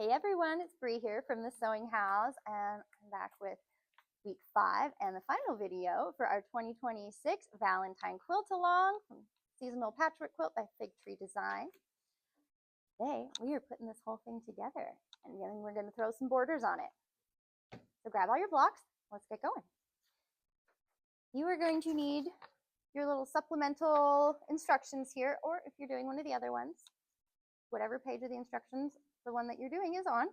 Hey everyone, it's Bree here from the Sewing House, and I'm back with week 5 and the final video for our 2026 Valentine quilt along from Seasonal Patchwork Quilt by Fig Tree Design. Today we are putting this whole thing together, and then we're going to throw some borders on it. So grab all your blocks, let's get going. You are going to need your little supplemental instructions here, or if you're doing one of the other ones, whatever page of the instructions the one that you're doing is on.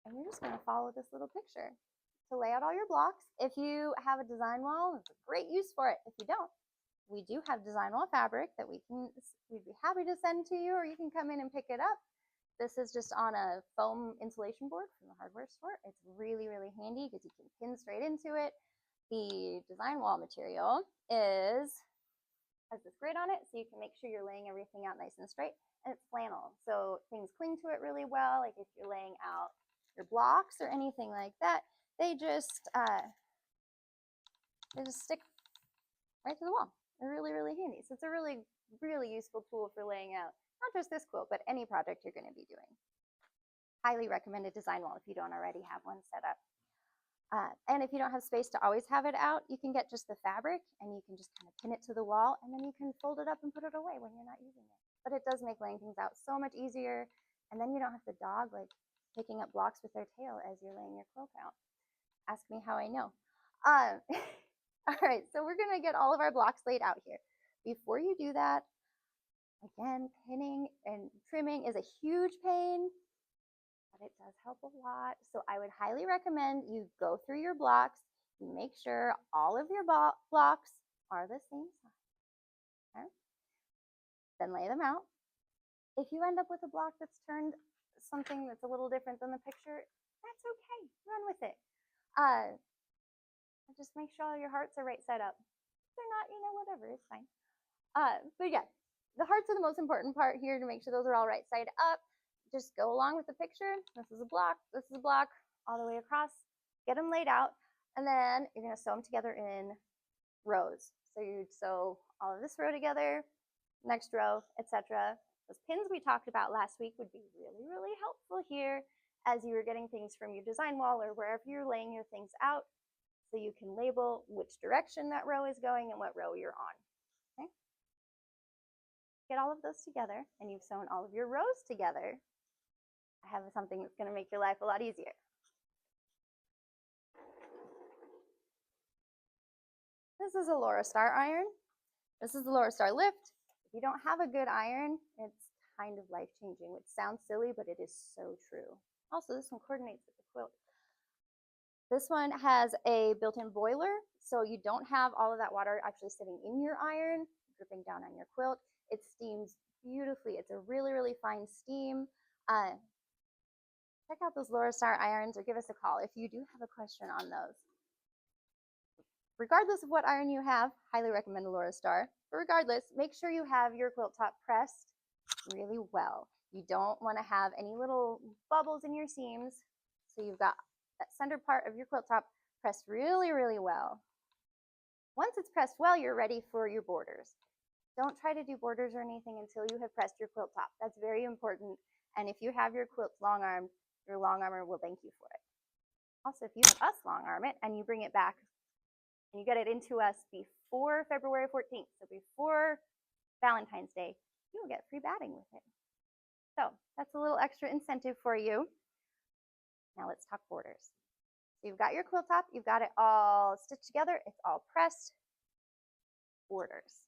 And you're just going to follow this little picture to lay out all your blocks. If you have a design wall, it's a great use for it. If you don't, we do have design wall fabric that we'd be happy to send to you, or you can come in and pick it up. This is just on a foam insulation board from the hardware store. It's really, really handy because you can pin straight into it. The design wall material has this grid on it, so you can make sure you're laying everything out nice and straight. And it's flannel, so things cling to it really well. Like if you're laying out your blocks or anything like that, they just stick right to the wall. They're really, really handy. So it's a really, really useful tool for laying out not just this quilt, but any project you're going to be doing. Highly recommended design wall if you don't already have one set up. And if you don't have space to always have it out, you can get just the fabric and you can just kind of pin it to the wall, and then you can fold it up and put it away when you're not using it. But it does make laying things out so much easier, and then you don't have to dog like picking up blocks with their tail as you're laying your quilt out. Ask me how I know. All right, so we're gonna get all of our blocks laid out here. Before you do that, again, pinning and trimming is a huge pain, but it does help a lot. So I would highly recommend you go through your blocks, you make sure all of your blocks are the same size. Okay? Then lay them out. If you end up with a block that's turned something that's a little different than the picture, that's okay. Run with it. Just make sure all your hearts are right side up. If they're not, whatever, it's fine. But yeah, the hearts are the most important part here to make sure those are all right side up. Just go along with the picture. This is a block, all the way across. Get them laid out, and then you're going to sew them together in rows. So you'd sew all of this row together, next row, etc. Those pins we talked about last week would be really, really helpful here as you were getting things from your design wall or wherever you're laying your things out, so you can label which direction that row is going and what row you're on. Okay? Get all of those together, and you've sewn all of your rows together. I have something that's going to make your life a lot easier. This is a Laura Star iron. This is the Laura Star Lift. If you don't have a good iron, it's kind of life-changing, which sounds silly, but it is so true. Also, this one coordinates with the quilt. This one has a built-in boiler, so you don't have all of that water actually sitting in your iron, dripping down on your quilt. It steams beautifully. It's a really, really fine steam. Check out those Laura Star irons or give us a call if you do have a question on those. Regardless of what iron you have, highly recommend the Laura Star. But regardless, make sure you have your quilt top pressed really well. You don't want to have any little bubbles in your seams. So you've got that center part of your quilt top pressed really, really well. Once it's pressed well, you're ready for your borders. Don't try to do borders or anything until you have pressed your quilt top. That's very important. And if you have your quilt long-armed, your long armor will thank you for it. Also, if you have us long arm it and you bring it back and you get it into us before February 14th, so before Valentine's Day, you will get free batting with it. So that's a little extra incentive for you. Now let's talk borders. So you've got your quilt top, you've got it all stitched together, it's all pressed. Borders.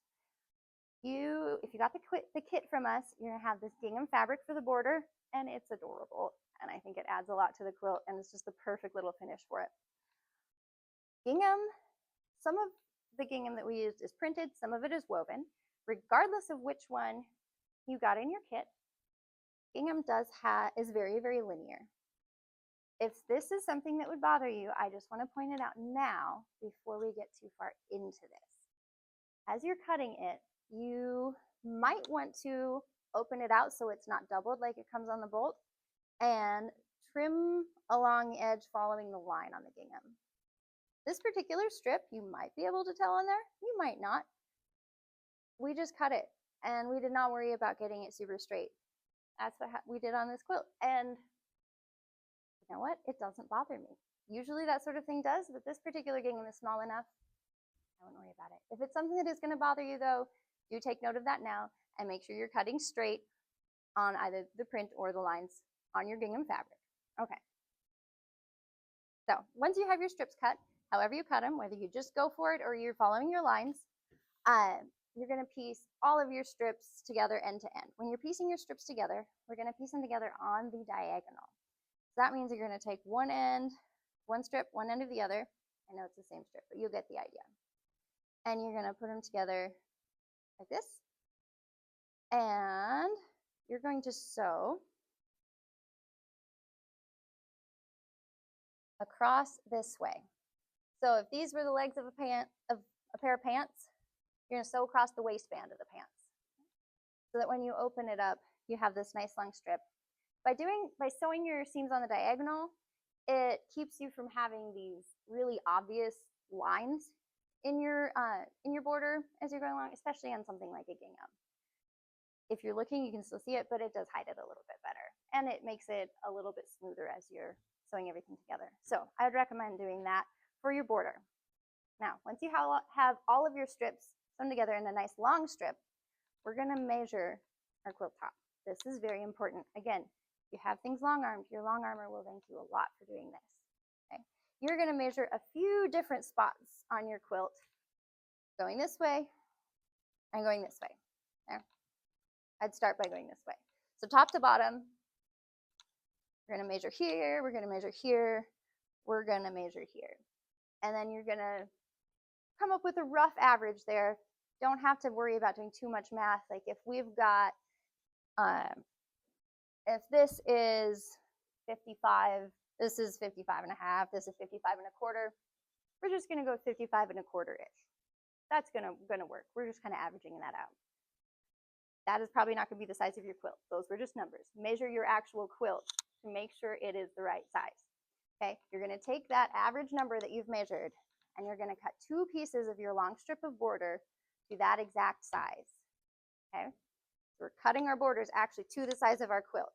If you got the kit from us, you're gonna have this gingham fabric for the border, and it's adorable. And I think it adds a lot to the quilt, and it's just the perfect little finish for it. Gingham, some of the gingham that we used is printed, some of it is woven. Regardless of which one you got in your kit, gingham is very, very linear. If this is something that would bother you, I just want to point it out now before we get too far into this. As you're cutting it, you might want to open it out so it's not doubled like it comes on the bolt, and trim along the edge following the line on the gingham. This particular strip, you might be able to tell on there, you might not. We just cut it, and we did not worry about getting it super straight. That's what we did on this quilt. And you know what? It doesn't bother me. Usually that sort of thing does, but this particular gingham is small enough. I wouldn't worry about it. If it's something that is going to bother you though, do take note of that now and make sure you're cutting straight on either the print or the lines on your gingham fabric. Okay. So once you have your strips cut, however you cut them, whether you just go for it or you're following your lines, you're going to piece all of your strips together end to end. When you're piecing your strips together, we're going to piece them together on the diagonal. So that means you're going to take one end, one strip, one end of the other. I know it's the same strip, but you'll get the idea. And you're going to put them together like this. And you're going to sew across this way. So if these were the legs of a pair of pants, you're going to sew across the waistband of the pants so that when you open it up, you have this nice long strip. By sewing your seams on the diagonal, it keeps you from having these really obvious lines in your border as you're going along, especially on something like a gingham. If you're looking, you can still see it, but it does hide it a little bit better, and it makes it a little bit smoother as you're sewing everything together. So I would recommend doing that for your border. Now, once you have all of your strips sewn together in a nice long strip, we're going to measure our quilt top. This is very important. Again, if you have things long-armed, your long armer will thank you a lot for doing this. Okay? You're going to measure a few different spots on your quilt, going this way and going this way. There. I'd start by going this way. So top to bottom, we're going to measure here, we're going to measure here, we're going to measure here. And then you're going to come up with a rough average there. Don't have to worry about doing too much math. Like if we've got, if this is 55, this is 55 and a half, this is 55 and a quarter, we're just going to go 55 and a quarter-ish. That's going to work. We're just kind of averaging that out. That is probably not going to be the size of your quilt. Those were just numbers. Measure your actual quilt to make sure it is the right size. Okay, you're going to take that average number that you've measured and you're going to cut 2 pieces of your long strip of border to that exact size. Okay, so we're cutting our borders actually to the size of our quilt.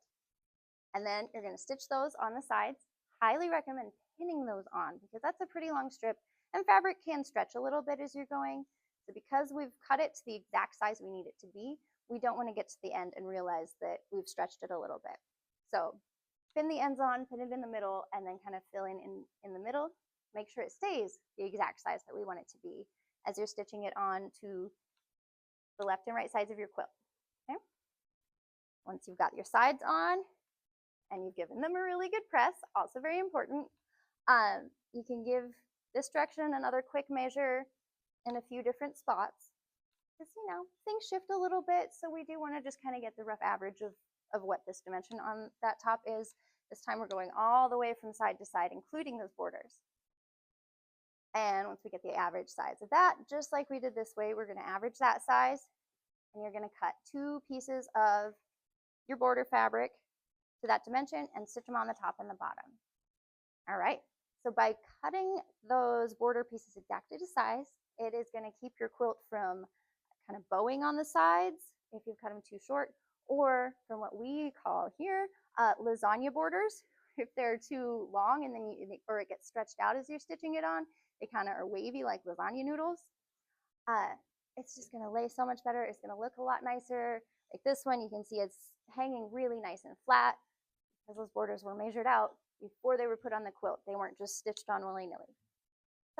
And then you're going to stitch those on the sides. Highly recommend pinning those on because that's a pretty long strip and fabric can stretch a little bit as you're going. So because we've cut it to the exact size we need it to be, we don't want to get to the end and realize that we've stretched it a little bit. So pin the ends on, pin it in the middle, and then kind of fill in the middle. Make sure it stays the exact size that we want it to be as you're stitching it on to the left and right sides of your quilt. Okay? Once you've got your sides on and you've given them a really good press, also very important, you can give this direction another quick measure in a few different spots. Because, you know, things shift a little bit, so we do want to just kind of get the rough average of what this dimension on that top is. This time we're going all the way from side to side, including those borders. And once we get the average size of that, just like we did this way, we're going to average that size, and you're going to cut 2 pieces of your border fabric to that dimension and stitch them on the top and the bottom. All right, so by cutting those border pieces exactly to size, it is going to keep your quilt from kind of bowing on the sides if you've cut them too short, or from what we call here lasagna borders. If they're too long and then or it gets stretched out as you're stitching it on, they kind of are wavy like lasagna noodles. It's just going to lay so much better. It's going to look a lot nicer. Like this one, you can see it's hanging really nice and flat because those borders were measured out before they were put on the quilt. They weren't just stitched on willy-nilly.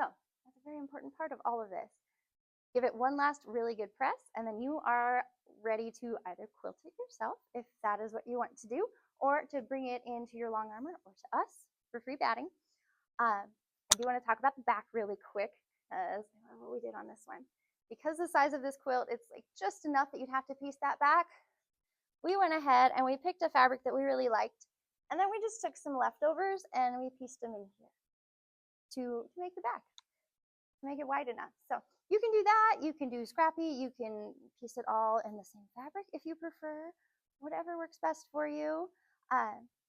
So that's a very important part of all of this. Give it one last really good press, and then you are ready to either quilt it yourself, if that is what you want to do, or to bring it into your long armor or to us for free batting. I do want to talk about the back really quick, as what we did on this one. Because the size of this quilt, it's like just enough that you'd have to piece that back. We went ahead and we picked a fabric that we really liked, and then we just took some leftovers and we pieced them in here to make the back, to make it wide enough. So you can do that, you can do scrappy, you can piece it all in the same fabric if you prefer, whatever works best for you.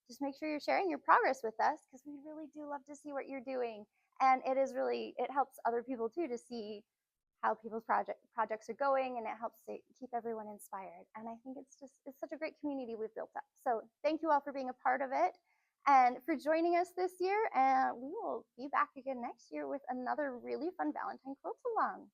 Just make sure you're sharing your progress with us because we really do love to see what you're doing. And it helps other people too to see how people's projects are going, and it helps to keep everyone inspired. And I think it's such a great community we've built up. So thank you all for being a part of it and for joining us this year. And we will be back again next year with another really fun Valentine quilt along.